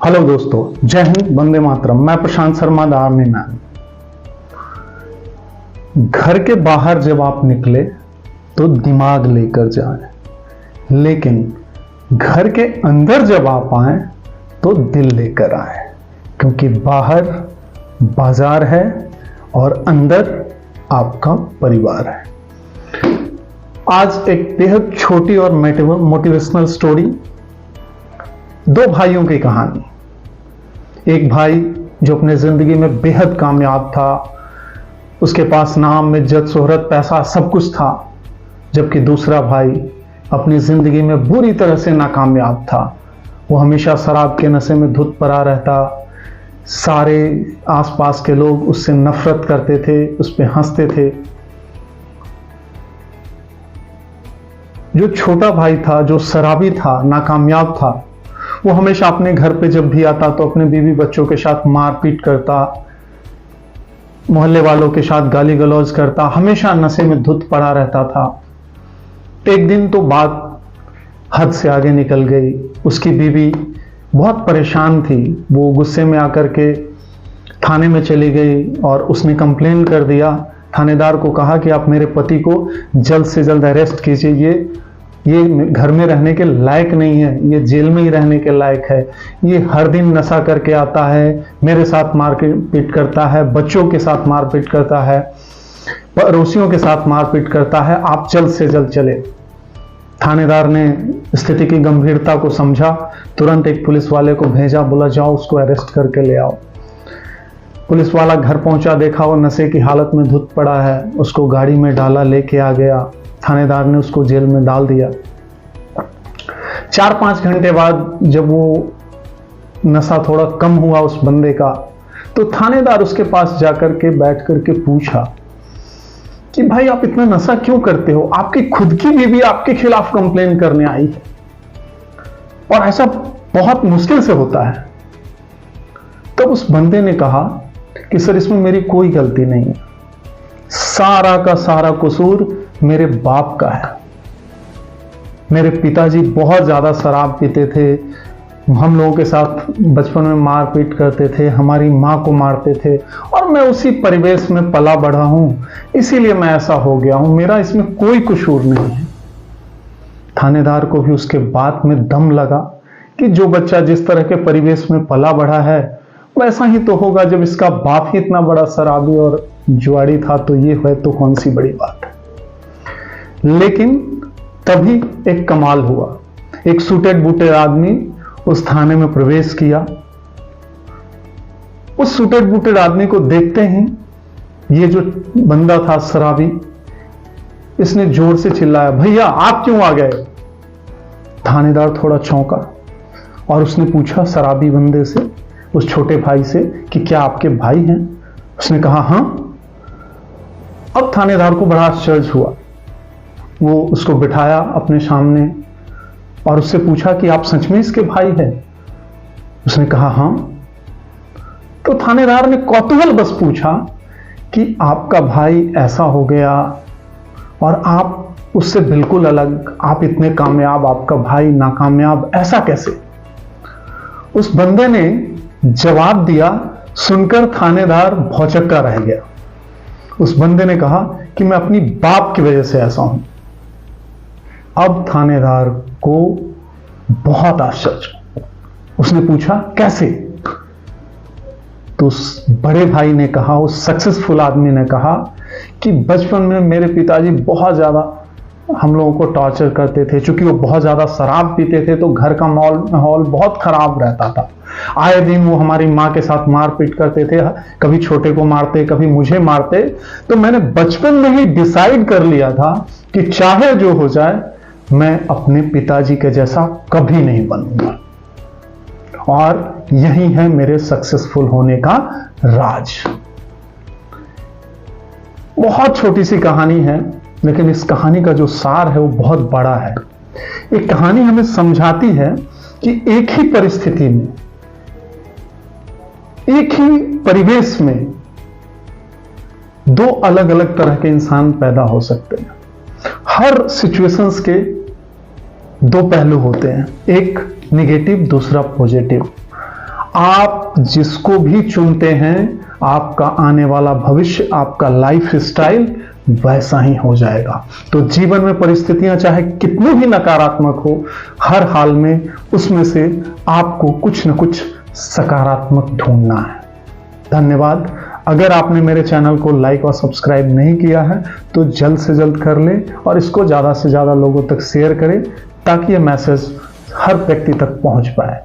Hello दोस्तों, जय हिंद, वंदे मातरम। मैं प्रशांत शर्मा, द आर्मी मैन। घर के बाहर जब आप निकले तो दिमाग लेकर जाएं, लेकिन घर के अंदर जब आप आए तो दिल लेकर आए, क्योंकि बाहर बाजार है और अंदर आपका परिवार है। आज एक बेहद छोटी और मोटिवेशनल स्टोरी, दो भाइयों की कहानी। एक भाई जो अपने जिंदगी में बेहद कामयाब था, उसके पास नाम, इज्जत, शोहरत, पैसा सब कुछ था, जबकि दूसरा भाई अपनी जिंदगी में बुरी तरह से नाकामयाब था। वो हमेशा शराब के नशे में धुत पड़ा रहता। सारे आसपास के लोग उससे नफरत करते थे, उस पर हंसते थे। जो छोटा भाई था, जो शराबी था, नाकामयाब था, वो हमेशा अपने घर पे जब भी आता तो अपने बीवी बच्चों के साथ मारपीट करता, मोहल्ले वालों के साथ गाली गलौज करता, हमेशा नशे में धुत पड़ा रहता था। एक दिन तो बात हद से आगे निकल गई। उसकी बीवी बहुत परेशान थी। वो गुस्से में आकर के थाने में चली गई और उसने कंप्लेन कर दिया। थानेदार को कहा कि आप मेरे पति को जल्द से जल्द अरेस्ट कीजिए, ये घर में रहने के लायक नहीं है, ये जेल में ही रहने के लायक है। ये हर दिन नशा करके आता है, मेरे साथ मारपीट करता है, बच्चों के साथ मारपीट करता है, पड़ोसियों के साथ मारपीट करता है, आप जल्द से जल्द चले। थानेदार ने स्थिति की गंभीरता को समझा, तुरंत एक पुलिस वाले को भेजा, बोला जाओ उसको अरेस्ट करके ले आओ। पुलिस वाला घर पहुंचा, देखा वो नशे की हालत में धुत पड़ा है, उसको गाड़ी में डाला, लेके आ गया। थानेदार ने उसको जेल में डाल दिया। 4-5 घंटे बाद जब वो नशा थोड़ा कम हुआ उस बंदे का, तो थानेदार उसके पास जाकर के बैठ करके पूछा कि भाई आप इतना नशा क्यों करते हो? आपकी खुद की बीवी आपके खिलाफ कंप्लेन करने आई है और ऐसा बहुत मुश्किल से होता है। तब उस बंदे ने कहा कि सर, इसमें मेरी कोई गलती नहीं है, सारा का सारा कसूर मेरे बाप का है। मेरे पिताजी बहुत ज्यादा शराब पीते थे, हम लोगों के साथ बचपन में मारपीट करते थे, हमारी माँ को मारते थे, और मैं उसी परिवेश में पला बढ़ा हूं, इसीलिए मैं ऐसा हो गया हूं, मेरा इसमें कोई कसूर नहीं है। थानेदार को भी उसके बात में दम लगा कि जो बच्चा जिस तरह के परिवेश में पला बढ़ा है वैसा ही तो होगा। जब इसका बाप ही इतना बड़ा शराबी और जुआड़ी था तो ये है तो कौन सी बड़ी बात है। लेकिन तभी एक कमाल हुआ। एक सूटेड बूटेड आदमी उस थाने में प्रवेश किया। उस सूटेड बूटेड आदमी को देखते ही ये जो बंदा था शराबी, इसने जोर से चिल्लाया, भैया आप क्यों आ गए? थानेदार थोड़ा चौंका और उसने पूछा शराबी बंदे से, उस छोटे भाई से, कि क्या आपके भाई हैं? उसने कहा हाँ। अब थानेदार को बड़ा आश्चर्य हुआ। वो उसको बिठाया अपने सामने और उससे पूछा कि आप सच में इसके भाई हैं? उसने कहा हाँ। तो थानेदार ने कौतूहल बस पूछा कि आपका भाई ऐसा हो गया और आप उससे बिल्कुल अलग, आप इतने कामयाब, आपका भाई नाकामयाब, ऐसा कैसे? उस बंदे ने जवाब दिया, सुनकर थानेदार भौचक्का रह गया। उस बंदे ने कहा कि मैं अपनी बाप की वजह से ऐसा हूं। अब थानेदार को बहुत आश्चर्य। उसने पूछा कैसे? तो उस बड़े भाई ने कहा, उस सक्सेसफुल आदमी ने कहा कि बचपन में मेरे पिताजी बहुत ज्यादा हम लोगों को टॉर्चर करते थे। चूंकि वो बहुत ज्यादा शराब पीते थे तो घर का माहौल बहुत खराब रहता था। आए दिन वो हमारी माँ के साथ मारपीट करते थे, कभी छोटे को मारते, कभी मुझे मारते। तो मैंने बचपन में ही डिसाइड कर लिया था कि चाहे जो हो जाए, मैं अपने पिताजी के जैसा कभी नहीं बनूंगा। और यही है मेरे सक्सेसफुल होने का राज। बहुत छोटी सी कहानी है, लेकिन इस कहानी का जो सार है वो बहुत बड़ा है। एक कहानी हमें समझाती है कि एक ही परिस्थिति में, एक ही परिवेश में दो अलग अलग तरह के इंसान पैदा हो सकते हैं। हर सिचुएशंस के दो पहलू होते हैं, एक नेगेटिव, दूसरा पॉजिटिव। आप जिसको भी चुनते हैं, आपका आने वाला भविष्य, आपका लाइफ स्टाइल वैसा ही हो जाएगा। तो जीवन में परिस्थितियां चाहे कितनी भी नकारात्मक हो, हर हाल में उसमें से आपको कुछ न कुछ सकारात्मक ढूंढना है। धन्यवाद। अगर आपने मेरे चैनल को लाइक और सब्सक्राइब नहीं किया है तो जल्द से जल्द कर लें और इसको ज़्यादा से ज़्यादा लोगों तक शेयर करें ताकि यह मैसेज हर व्यक्ति तक पहुंच पाए।